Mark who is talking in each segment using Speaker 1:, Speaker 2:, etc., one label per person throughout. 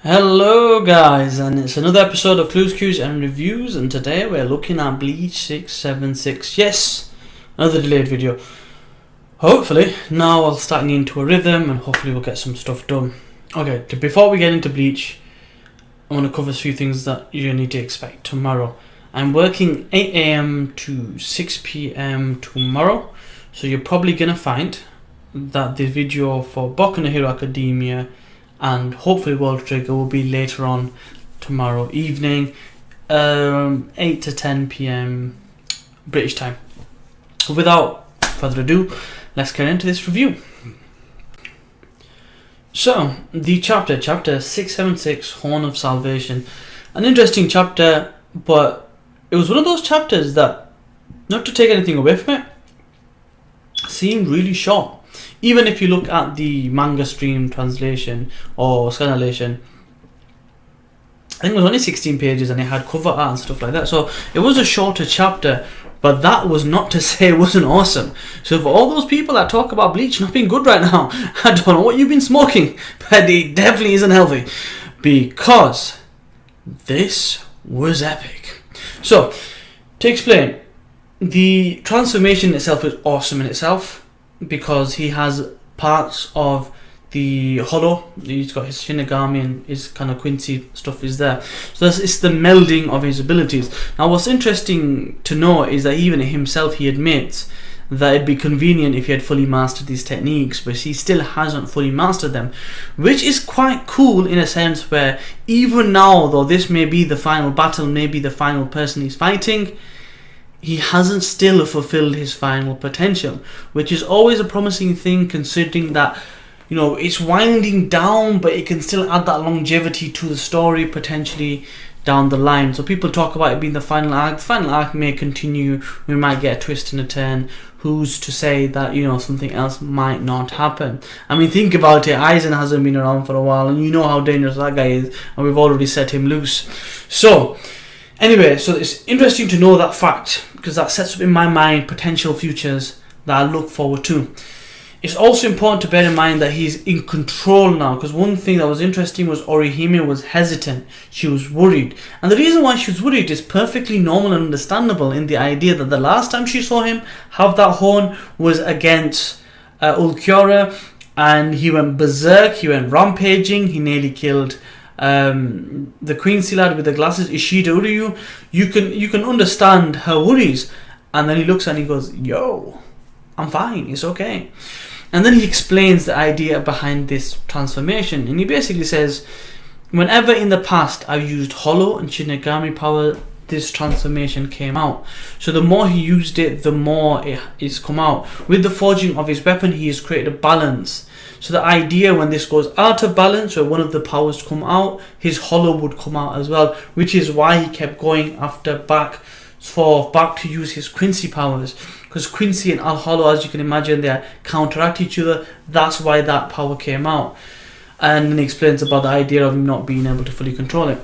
Speaker 1: Hello guys, and it's another episode of Clues, Cues and Reviews, and today we're looking at Bleach 676. Yes, another delayed video. Hopefully, now I'll start getting into a rhythm and hopefully we'll get some stuff done. Okay, before we get into Bleach, I want to cover a few things that you need to expect tomorrow. I'm working 8 AM to 6 PM tomorrow, so you're probably going to find that the video for Boku no Hero Academia and hopefully World Trigger will be later on tomorrow evening, 8 to 10 PM British time. Without further ado, let's get into this review. So, the chapter 676, Horn of Salvation. An interesting chapter, but it was one of those chapters that, not to take anything away from it, seemed really short. Even if you look at the manga stream translation or scanlation, I think it was only 16 pages and it had cover art and stuff like that. So it was a shorter chapter, but that was not to say it wasn't awesome. So for all those people that talk about Bleach not being good right now, I don't know what you've been smoking, but it definitely isn't healthy, because this was epic. So to explain, the transformation itself is awesome in itself, because he has parts of the hollow. He's got his Shinigami and his kind of Quincy stuff is there. So it's the melding of his abilities. Now what's interesting to know is that even himself, he admits that it'd be convenient if he had fully mastered these techniques, but he still hasn't fully mastered them, which is quite cool in a sense where even now, though this may be the final battle, maybe the final person he's fighting, he hasn't still fulfilled his final potential, which is always a promising thing, considering that, you know, it's winding down, but it can still add that longevity to the story potentially down the line. So people talk about it being the final arc. The final arc may continue. We might get a twist and a turn. Who's to say that, you know, something else might not happen? I mean, think about it. Aizen hasn't been around for a while, and you know how dangerous that guy is, and we've already set him loose. So anyway, so it's interesting to know that fact, because that sets up in my mind potential futures that I look forward to. It's also important to bear in mind that he's in control now, because one thing that was interesting was Orihime was hesitant. She was worried. And the reason why she was worried is perfectly normal and understandable, in the idea that the last time she saw him have that horn was against Ulquiorra, and he went berserk, he went rampaging, he nearly killed the Quincy lad with the glasses, Ishida Uryu. You can understand her worries, and then he looks and he goes, "Yo, I'm fine, it's okay." And then he explains the idea behind this transformation, and he basically says, whenever in the past I've used Hollow and Shinigami power, this transformation came out. So the more he used it, the more it's come out. With the forging of his weapon, he has created a balance. So the idea, when this goes out of balance, where one of the powers come out, his hollow would come out as well, which is why he kept going after back to use his Quincy powers, because Quincy and Al Hollow, as you can imagine, they counteract each other. That's why that power came out. And then he explains about the idea of him not being able to fully control it.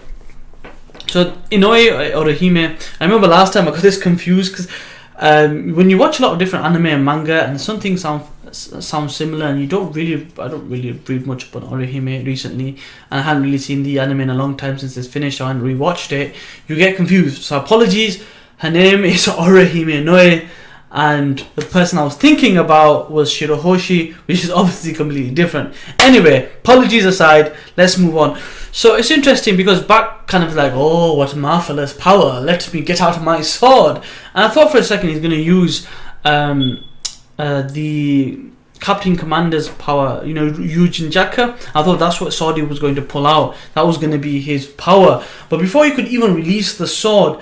Speaker 1: So Inoue Orihime, I remember last time I got this confused, because when you watch a lot of different anime and manga, and some things sound similar, and I don't really read much about Orihime recently, and I hadn't really seen the anime in a long time since it's finished, so I hadn't rewatched it. You get confused, so apologies. Her name is Orihime Inoue, and the person I was thinking about was Shirohoshi, which is obviously completely different. Anyway, apologies aside, let's move on. So it's interesting, because back kind of like, oh, what marvelous power, let me get out my sword. And I thought for a second he's going to use the Captain Commander's power, you know, Yujin Jaka. I thought that's what sword he was going to pull out. That was going to be his power. But before he could even release the sword,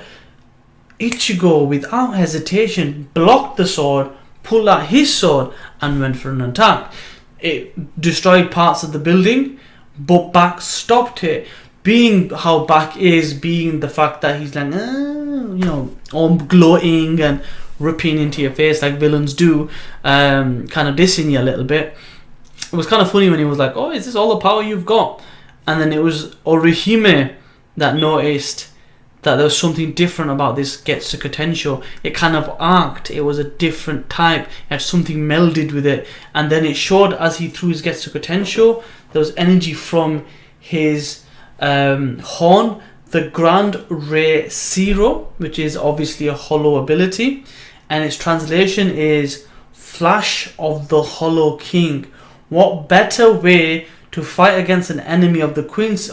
Speaker 1: Ichigo, without hesitation, blocked the sword, pulled out his sword, and went for an attack. It destroyed parts of the building, but Back stopped it. Being how Back is, being the fact that he's like, you know, all gloating and ripping into your face like villains do, kind of dissing you a little bit. It was kind of funny when he was like, "Oh, is this all the power you've got?" And then it was Orihime that noticed that there was something different about this Getsuga Tensho. It kind of arced. It was a different type. It had something melded with it. And then it showed as he threw his Getsuga Tensho, there was energy from his horn, the Gran Ray Cero, which is obviously a hollow ability, and its translation is Flash of the Hollow King. What better way to fight against an enemy of the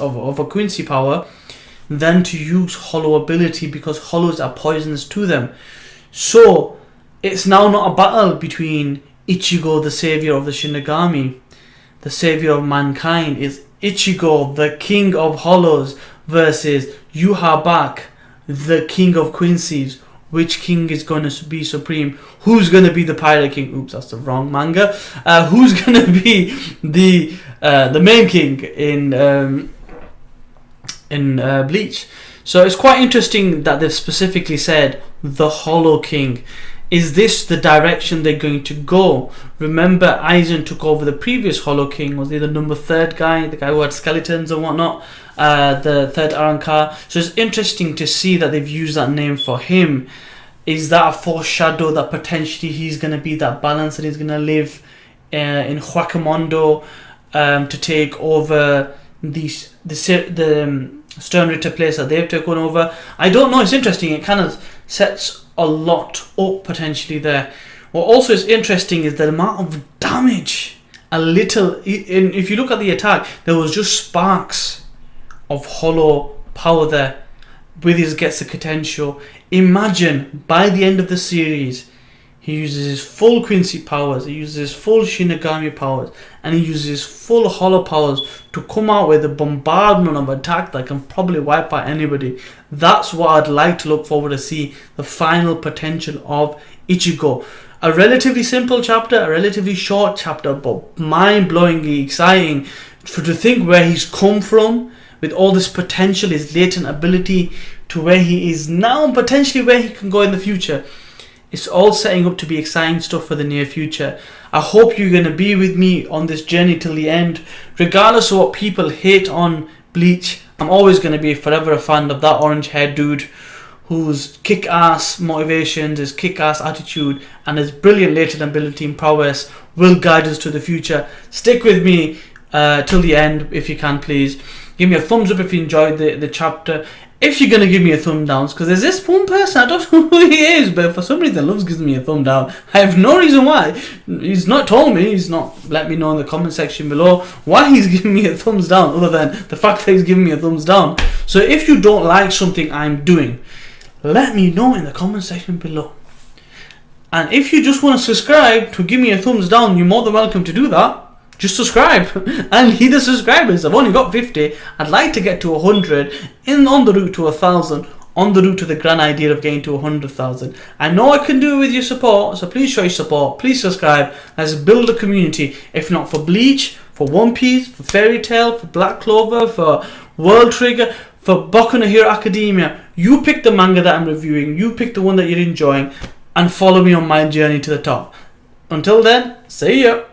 Speaker 1: of a Quincy power than to use hollow ability, because hollows are poisonous to them. So it's now not a battle between Ichigo, the savior of the Shinigami, the savior of mankind. It's Ichigo, the king of hollows, versus Yuhabak, the king of Quincy's. Which king is going to be supreme? Who's going to be the pirate king? Oops, that's the wrong manga. Who's going to be the main king in Bleach? So it's quite interesting that they've specifically said the Hollow King. Is this the direction they're going to go? Remember, Aizen took over the previous Hollow King. Was he the number 3rd guy? The guy who had skeletons and whatnot? The 3rd Arankar. So it's interesting to see that they've used that name for him. Is that a foreshadow that potentially he's going to be that balance and he's going to live in Huacamondo to take over the Stern Ritter place that they've taken over? I don't know. It's interesting. It kind of sets a lot up potentially there. What also is interesting is the amount of damage. If you look at the attack, there was just sparks of hollow power there with his Getsu Tensho. Imagine by the end of the series, he uses his full Quincy powers, he uses his full Shinigami powers, and he uses his full hollow powers to come out with a bombardment of attack that can probably wipe out anybody. That's what I'd like to look forward to see, the final potential of Ichigo. A relatively simple chapter, a relatively short chapter, but mind-blowingly exciting to think where he's come from with all this potential, his latent ability, to where he is now and potentially where he can go in the future. It's all setting up to be exciting stuff for the near future. I hope you're going to be with me on this journey till the end. Regardless of what people hate on Bleach, I'm always going to be forever a fan of that orange haired dude whose kick-ass motivations, his kick-ass attitude and his brilliant latent ability and prowess will guide us to the future. Stick with me till the end if you can, please. Give me a thumbs up if you enjoyed the chapter. If you're going to give me a thumb down, because there's this one person, I don't know who he is, but for some reason loves giving me a thumb down. I have no reason why. He's not told me, he's not let me know in the comment section below why he's giving me a thumbs down, other than the fact that he's giving me a thumbs down. So if you don't like something I'm doing, let me know in the comment section below. And if you just want to subscribe to give me a thumbs down, you're more than welcome to do that. Just subscribe and leave the subscribers. I've only got 50. I'd like to get to 100 on the route to 1,000, on the route to the grand idea of getting to 100,000. I know I can do it with your support, so please show your support. Please subscribe. Let's build a community. If not for Bleach, for One Piece, for Fairy Tail, for Black Clover, for World Trigger, for Boku no Hero Academia, you pick the manga that I'm reviewing. You pick the one that you're enjoying and follow me on my journey to the top. Until then, see ya.